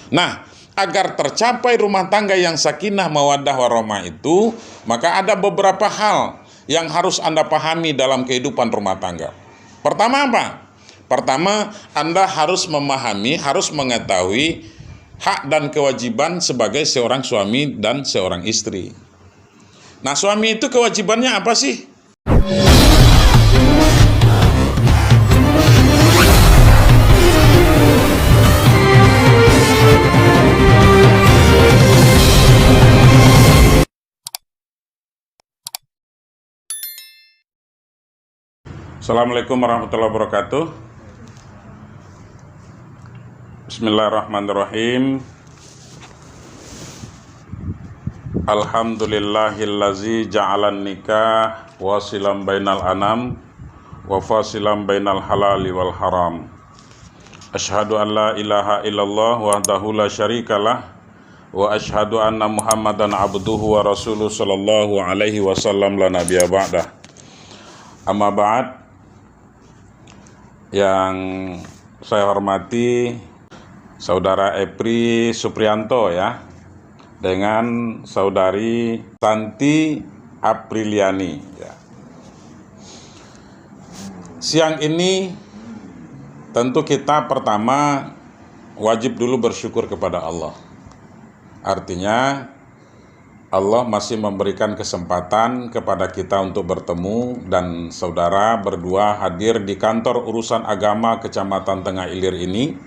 Nah, agar tercapai rumah tangga yang sakinah, mawaddah, warahmah itu, maka ada beberapa hal yang harus Anda pahami dalam kehidupan rumah tangga. Pertama apa? Pertama, Anda harus memahami, harus mengetahui hak dan kewajiban sebagai seorang suami dan seorang istri. Nah, suami itu kewajibannya apa sih? Assalamualaikum warahmatullahi wabarakatuh. Bismillahirrahmanirrahim. Alhamdulillahillazi ja'alan nikah wasilam bainal anam wa fasilam bainal halali wal haram. Asyhadu an la ilaha illallah wahdahu la syarikalah wa asyhadu anna Muhammadan abduhu wa rasuluhu sallallahu alaihi wasallam la nabiyya ba'dah. Amma ba'd. Yang saya hormati Saudara Epri Suprianto ya, dengan Saudari Santi Apriliani ya. Siang ini tentu kita pertama wajib dulu bersyukur kepada Allah. Artinya Allah masih memberikan kesempatan kepada kita untuk bertemu dan saudara berdua hadir di kantor urusan agama Kecamatan Tengah Ilir ini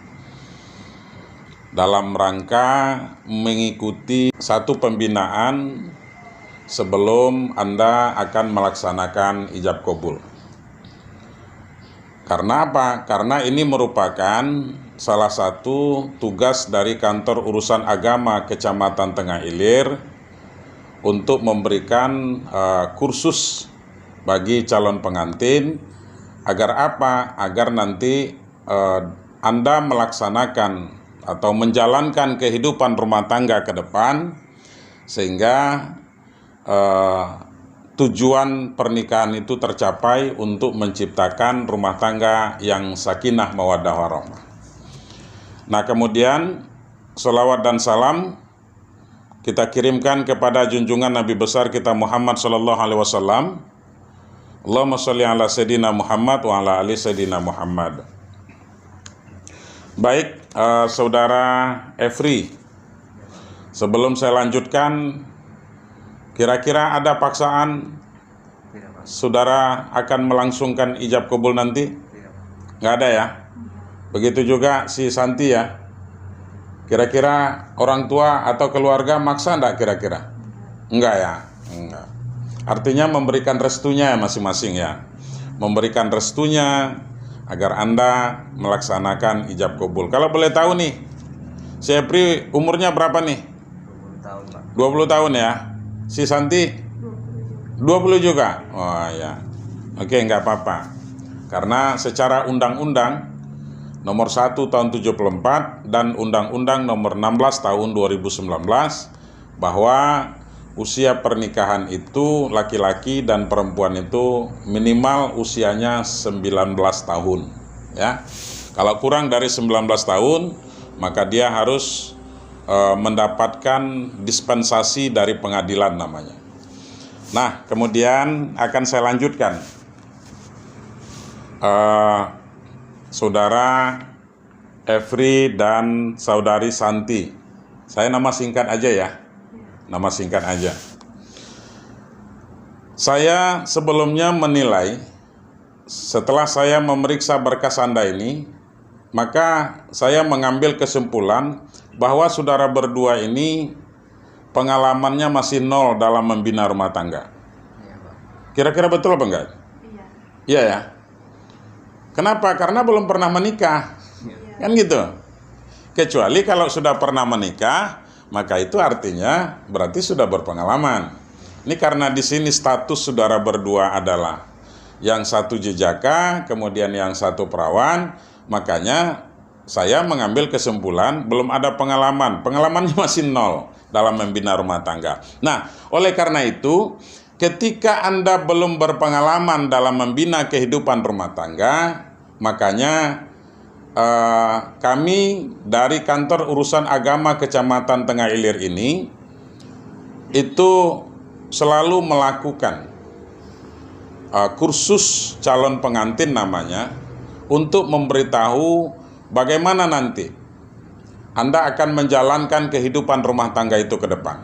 dalam rangka mengikuti satu pembinaan sebelum Anda akan melaksanakan ijab kabul. Karena apa? Karena ini merupakan salah satu tugas dari kantor urusan agama Kecamatan Tengah Ilir untuk memberikan kursus bagi calon pengantin. Agar apa? Agar nanti Anda melaksanakan atau menjalankan kehidupan rumah tangga ke depan, sehingga tujuan pernikahan itu tercapai untuk menciptakan rumah tangga yang sakinah, mawaddah, warahmah. Nah, kemudian sholawat dan salam kita kirimkan kepada junjungan Nabi besar kita Muhammad sallallahu alaihi wasallam. Allahumma sholli ala sayyidina Muhammad wa ala ali sayyidina Muhammad. Baik, Saudara Efri, sebelum saya lanjutkan, kira-kira ada paksaan saudara akan melangsungkan ijab kabul nanti? Nggak ada ya? Begitu juga si Santi ya? Kira-kira orang tua atau keluarga maksa enggak kira-kira? Enggak ya? Enggak. Artinya memberikan restunya masing-masing ya. Memberikan restunya agar Anda melaksanakan ijab kabul. Kalau boleh tahu nih, si Epri umurnya berapa nih? 20 tahun, Pak. 20 tahun ya. Si Santi 20 juga. Oh ya. Oke, enggak apa-apa. Karena secara undang-undang nomor 1 tahun 74 dan Undang-Undang nomor 16 tahun 2019 bahwa usia pernikahan itu laki-laki dan perempuan itu minimal usianya 19 tahun ya. Kalau kurang dari 19 tahun maka dia harus mendapatkan dispensasi dari pengadilan namanya. Nah, kemudian akan saya lanjutkan. Saudara Efri dan Saudari Santi. Saya nama singkat aja ya. Nama singkat aja. Saya sebelumnya menilai, setelah saya memeriksa berkas Anda ini, maka saya mengambil kesimpulan bahwa saudara berdua ini pengalamannya masih nol dalam membina rumah tangga. Kira-kira betul apa enggak? Iya ya. Kenapa? Karena belum pernah menikah, kan gitu. Kecuali kalau sudah pernah menikah, maka itu artinya berarti sudah berpengalaman. Ini karena di sini status saudara berdua adalah yang satu jejaka, kemudian yang satu perawan, makanya saya mengambil kesimpulan belum ada pengalaman. Pengalamannya masih nol dalam membina rumah tangga. Nah, oleh karena itu, ketika Anda belum berpengalaman dalam membina kehidupan rumah tangga, makanya kami dari kantor urusan agama Kecamatan Tengah Ilir ini itu selalu melakukan kursus calon pengantin namanya, untuk memberitahu bagaimana nanti Anda akan menjalankan kehidupan rumah tangga itu ke depan.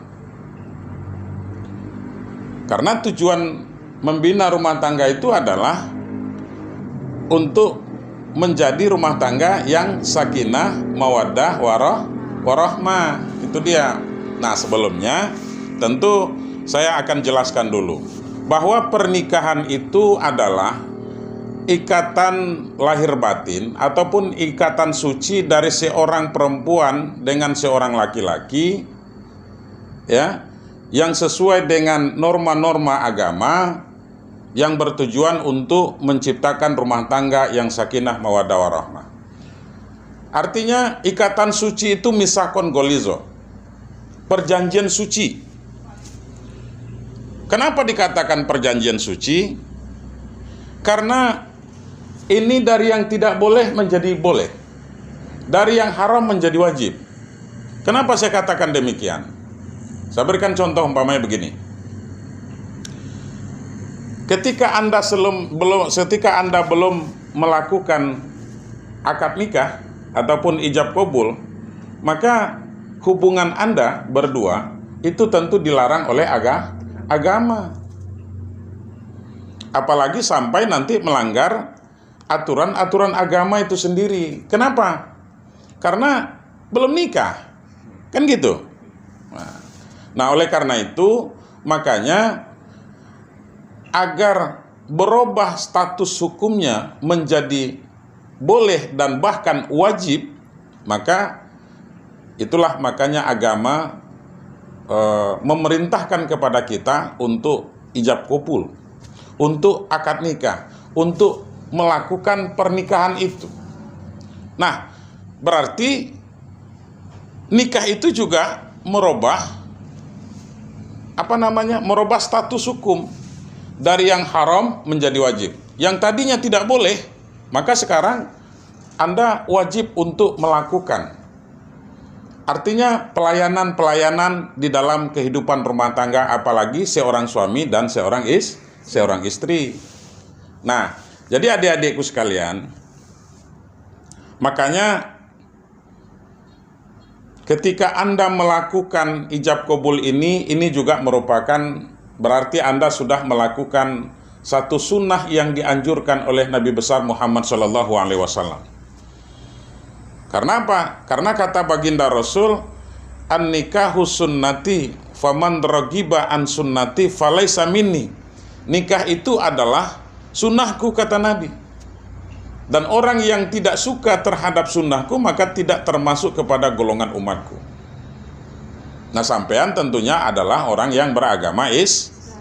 Karena tujuan membina rumah tangga itu adalah untuk menjadi rumah tangga yang sakinah, mawaddah, warahmah. Itu dia. Nah, sebelumnya tentu saya akan jelaskan dulu bahwa pernikahan itu adalah ikatan lahir batin ataupun ikatan suci dari seorang perempuan dengan seorang laki-laki, ya, yang sesuai dengan norma-norma agama, yang bertujuan untuk menciptakan rumah tangga yang sakinah mawaddah warahmah. Artinya ikatan suci itu misakon golizo, perjanjian suci. Kenapa dikatakan perjanjian suci? Karena ini dari yang tidak boleh menjadi boleh, dari yang haram menjadi wajib. Kenapa saya katakan demikian? Saya berikan contoh umpamanya begini. Ketika Anda belum melakukan akad nikah ataupun ijab kabul, maka hubungan Anda berdua itu tentu dilarang oleh agama. Apalagi sampai nanti melanggar aturan-aturan agama itu sendiri. Kenapa? Karena belum nikah, kan gitu. Nah, oleh karena itu, makanya agar berubah status hukumnya menjadi boleh dan bahkan wajib, maka itulah makanya agama memerintahkan kepada kita untuk ijab kabul, untuk akad nikah, untuk melakukan pernikahan itu. Nah, berarti nikah itu juga merubah merubah status hukum dari yang haram menjadi wajib. Yang tadinya tidak boleh, maka sekarang Anda wajib untuk melakukan. Artinya pelayanan-pelayanan di dalam kehidupan rumah tangga, apalagi seorang suami dan seorang istri. Nah, jadi adik-adikku sekalian, makanya ketika Anda melakukan ijab kabul ini juga merupakan berarti Anda sudah melakukan satu sunnah yang dianjurkan oleh Nabi besar Muhammad SAW. Karena apa? Karena kata baginda Rasul, an-nikahu sunnati, faman ragiba an sunnati falaysa minni. Nikah itu adalah sunnahku, kata Nabi. Dan orang yang tidak suka terhadap sunnahku, maka tidak termasuk kepada golongan umatku. Nah, sampean tentunya adalah orang yang beragama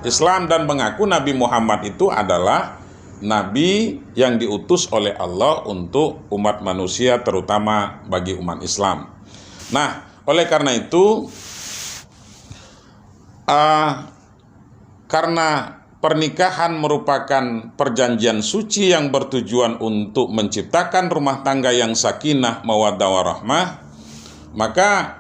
Islam dan mengaku Nabi Muhammad itu adalah Nabi yang diutus oleh Allah untuk umat manusia, terutama bagi umat Islam. Nah, oleh karena itu, karena pernikahan merupakan perjanjian suci yang bertujuan untuk menciptakan rumah tangga yang sakinah, mawaddah, warahmah, maka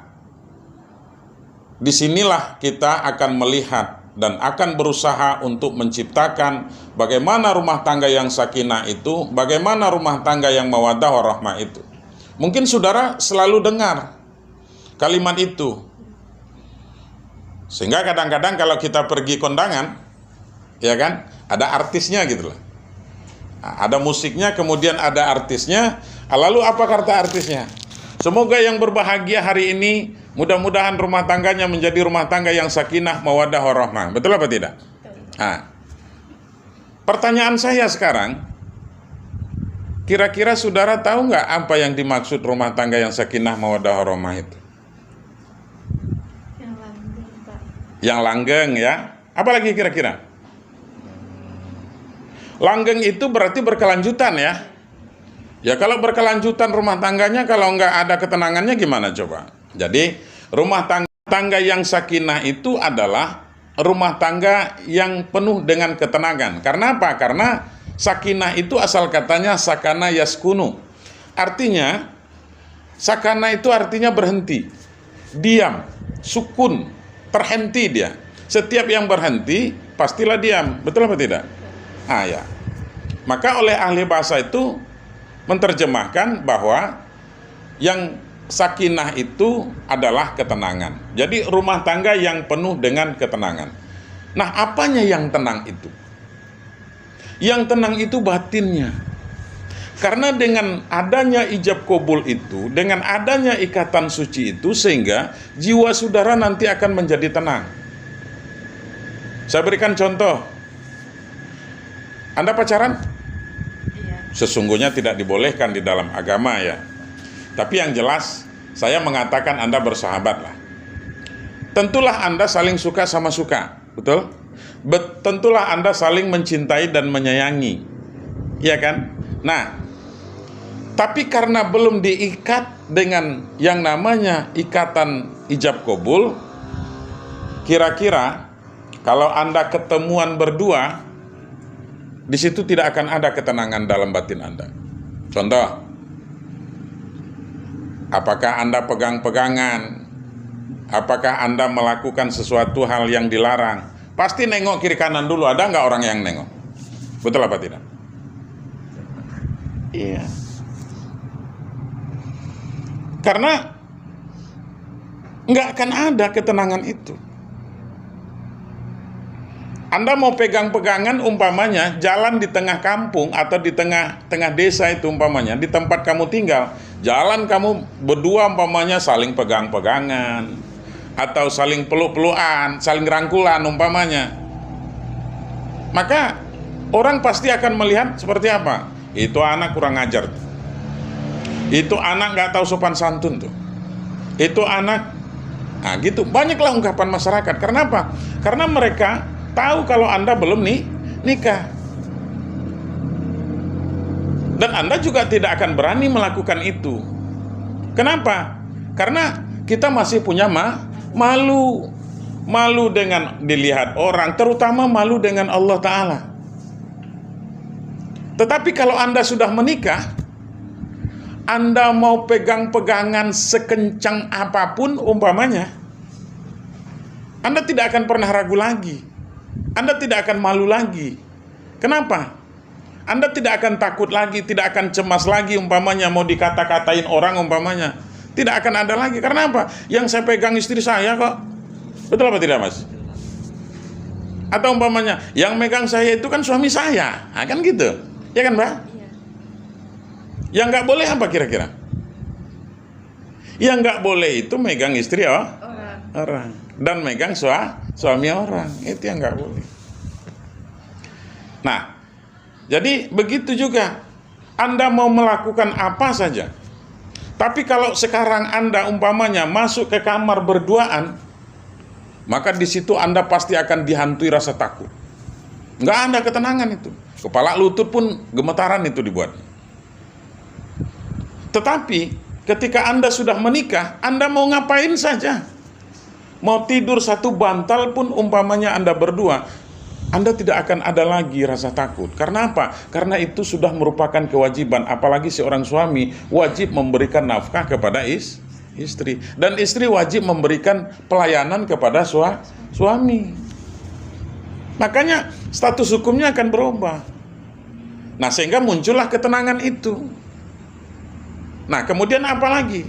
disinilah kita akan melihat dan akan berusaha untuk menciptakan bagaimana rumah tangga yang sakinah itu, bagaimana rumah tangga yang mawaddah warahmah itu. Mungkin saudara selalu dengar kalimat itu, sehingga kadang-kadang kalau kita pergi kondangan, ya kan, ada artisnya gitu loh. Ada musiknya, kemudian ada artisnya. Lalu apa kata artisnya? Semoga yang berbahagia hari ini, mudah-mudahan rumah tangganya menjadi rumah tangga yang sakinah, mawaddah, warahmah. Betul apa tidak? Nah, pertanyaan saya sekarang, kira-kira saudara tahu nggak apa yang dimaksud rumah tangga yang sakinah, mawaddah, warahmah itu? Yang langgeng, Pak. Yang langgeng, ya. Apalagi kira-kira? Langgeng itu berarti berkelanjutan, ya. Ya, kalau berkelanjutan rumah tangganya, kalau nggak ada ketenangannya gimana coba? Jadi rumah tangga yang sakinah itu adalah rumah tangga yang penuh dengan ketenangan. Karena apa? Karena sakinah itu asal katanya sakana yaskunu, artinya sakana itu artinya berhenti, diam, sukun, terhenti dia. Setiap yang berhenti pastilah diam, betul apa tidak? Ya. Maka oleh ahli bahasa itu menerjemahkan bahwa yang sakinah itu adalah ketenangan. Jadi rumah tangga yang penuh dengan ketenangan. Nah, apanya yang tenang itu? Yang tenang itu batinnya. Karena dengan adanya ijab kabul itu, dengan adanya ikatan suci itu, sehingga jiwa saudara nanti akan menjadi tenang. Saya berikan contoh. Anda pacaran? Sesungguhnya tidak dibolehkan di dalam agama ya. Tapi yang jelas, saya mengatakan Anda bersahabat lah. Tentulah Anda saling suka sama suka, betul? Tentulah Anda saling mencintai dan menyayangi, ya kan? Nah, tapi karena belum diikat dengan yang namanya ikatan ijab kabul, kira-kira kalau Anda ketemuan berdua, di situ tidak akan ada ketenangan dalam batin Anda. Contoh, apakah Anda pegang-pegangan? Apakah Anda melakukan sesuatu hal yang dilarang? Pasti nengok kiri kanan dulu, ada nggak orang yang nengok? Betul apa tidak? Iya. Karena nggak akan ada ketenangan itu. Anda mau pegang-pegangan umpamanya jalan di tengah kampung atau di tengah desa itu umpamanya, di tempat kamu tinggal, jalan kamu berdua umpamanya saling pegang-pegangan atau saling peluk-pelukan, saling rangkulan umpamanya. Maka orang pasti akan melihat seperti apa? Itu anak kurang ajar. Itu anak nggak tahu sopan santun tuh. Itu anak, nah gitu. Banyaklah ungkapan masyarakat. Karena apa? Karena mereka tahu kalau Anda belum nikah. Dan Anda juga tidak akan berani melakukan itu. Kenapa? Karena kita masih punya malu. Malu dengan dilihat orang, terutama malu dengan Allah Ta'ala. Tetapi kalau Anda sudah menikah, Anda mau pegang-pegangan sekencang apapun umpamanya, Anda tidak akan pernah ragu lagi. Anda tidak akan malu lagi. Kenapa? Anda tidak akan takut lagi, tidak akan cemas lagi umpamanya mau dikata-katain orang umpamanya. Tidak akan ada lagi. Karena apa? Yang saya pegang istri saya kok. Betul apa tidak, Mas? Atau umpamanya, yang megang saya itu kan suami saya. Nah, kan gitu. Ya kan, Mbak? Iya. Yang nggak boleh apa kira-kira? Yang nggak boleh itu megang istri orang. Dan megang suami orang. Itu yang nggak boleh. Nah, jadi begitu juga Anda mau melakukan apa saja. Tapi kalau sekarang Anda umpamanya masuk ke kamar berduaan, maka di situ Anda pasti akan dihantui rasa takut. Nggak ada ketenangan itu. Kepala lutut pun gemetaran itu dibuat. Tetapi ketika Anda sudah menikah, Anda mau ngapain saja. Mau tidur satu bantal pun umpamanya Anda berdua, Anda tidak akan ada lagi rasa takut. Karena apa? Karena itu sudah merupakan kewajiban. Apalagi seorang suami wajib memberikan nafkah kepada istri. Dan istri wajib memberikan pelayanan kepada suami. Makanya status hukumnya akan berubah. Nah, sehingga muncullah ketenangan itu. Nah, kemudian apa lagi?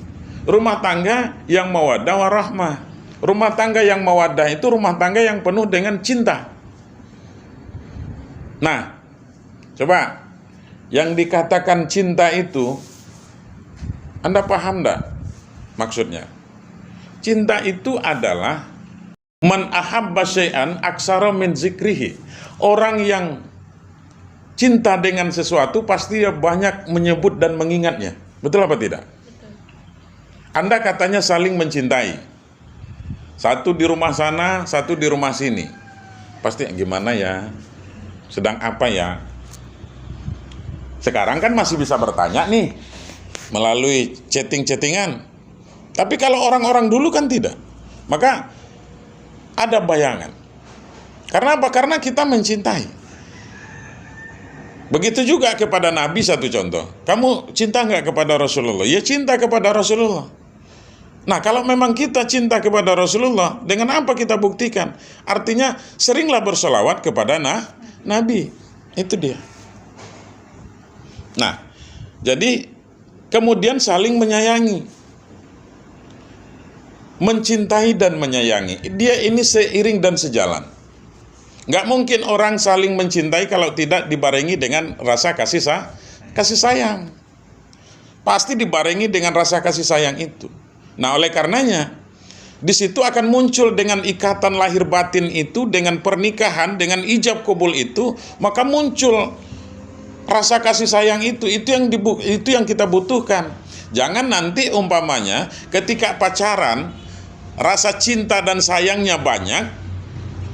Rumah tangga yang mawaddah warahmah. Rumah tangga yang mawaddah itu rumah tangga yang penuh dengan cinta. Nah, coba yang dikatakan cinta itu, Anda paham enggak maksudnya? Cinta itu adalah man ahabba syai'an aksara min zikrihi. Orang yang cinta dengan sesuatu pasti dia banyak menyebut dan mengingatnya. Betul apa tidak? Betul. Anda katanya saling mencintai. Satu di rumah sana, satu di rumah sini. Pasti gimana ya? Sedang apa ya? Sekarang kan masih bisa bertanya nih melalui chatting-chattingan. Tapi kalau orang-orang dulu kan tidak. Maka ada bayangan. Karena apa? Karena kita mencintai. Begitu juga kepada Nabi, satu contoh. Kamu cinta nggak kepada Rasulullah? Ya, cinta kepada Rasulullah. Nah, kalau memang kita cinta kepada Rasulullah, dengan apa kita buktikan? Artinya, seringlah bersolawat kepada Nabi. Itu dia. Nah, jadi kemudian saling menyayangi. Mencintai dan menyayangi. Dia ini seiring dan sejalan. Nggak mungkin orang saling mencintai kalau tidak dibarengi dengan rasa kasih sayang. Pasti dibarengi dengan rasa kasih sayang itu. Nah, oleh karenanya, di situ akan muncul dengan ikatan lahir batin itu, dengan pernikahan, dengan ijab kabul itu, maka muncul rasa kasih sayang itu yang kita butuhkan. Jangan nanti umpamanya ketika pacaran, rasa cinta dan sayangnya banyak,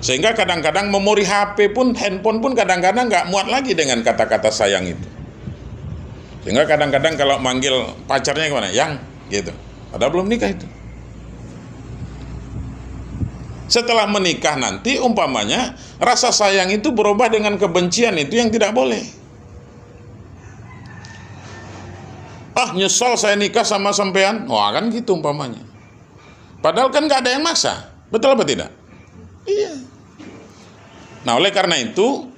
sehingga kadang-kadang memori HP pun, handphone pun kadang-kadang nggak muat lagi dengan kata-kata sayang itu. Sehingga kadang-kadang kalau manggil pacarnya gimana? Yang, gitu. Padahal belum nikah itu. Setelah menikah nanti umpamanya rasa sayang itu berubah dengan kebencian, itu yang tidak boleh. Ah, nyesal saya nikah sama sampean. Wah, kan gitu umpamanya. Padahal kan nggak ada yang maksa. Betul apa tidak? Iya. Nah, oleh karena itu,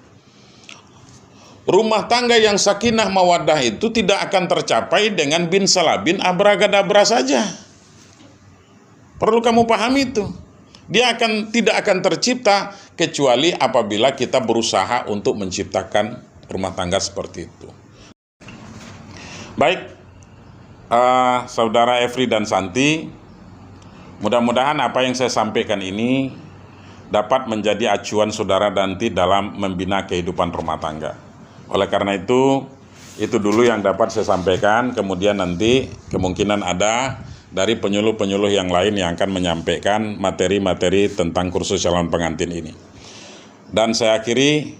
rumah tangga yang sakinah mawaddah itu tidak akan tercapai dengan bin salabin abragadabra saja. Perlu kamu pahami itu. Dia tidak akan tercipta kecuali apabila kita berusaha untuk menciptakan rumah tangga seperti itu. Baik, Saudara Efri dan Santi, mudah-mudahan apa yang saya sampaikan ini dapat menjadi acuan saudara Danti dalam membina kehidupan rumah tangga. Oleh karena itu dulu yang dapat saya sampaikan. Kemudian nanti kemungkinan ada dari penyuluh-penyuluh yang lain yang akan menyampaikan materi-materi tentang kursus calon pengantin ini. Dan saya akhiri,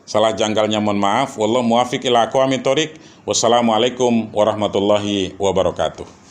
salah janggalnya mohon maaf. Wallahu muwaffiq ila aqwamit thoriq. Wassalamualaikum warahmatullahi wabarakatuh.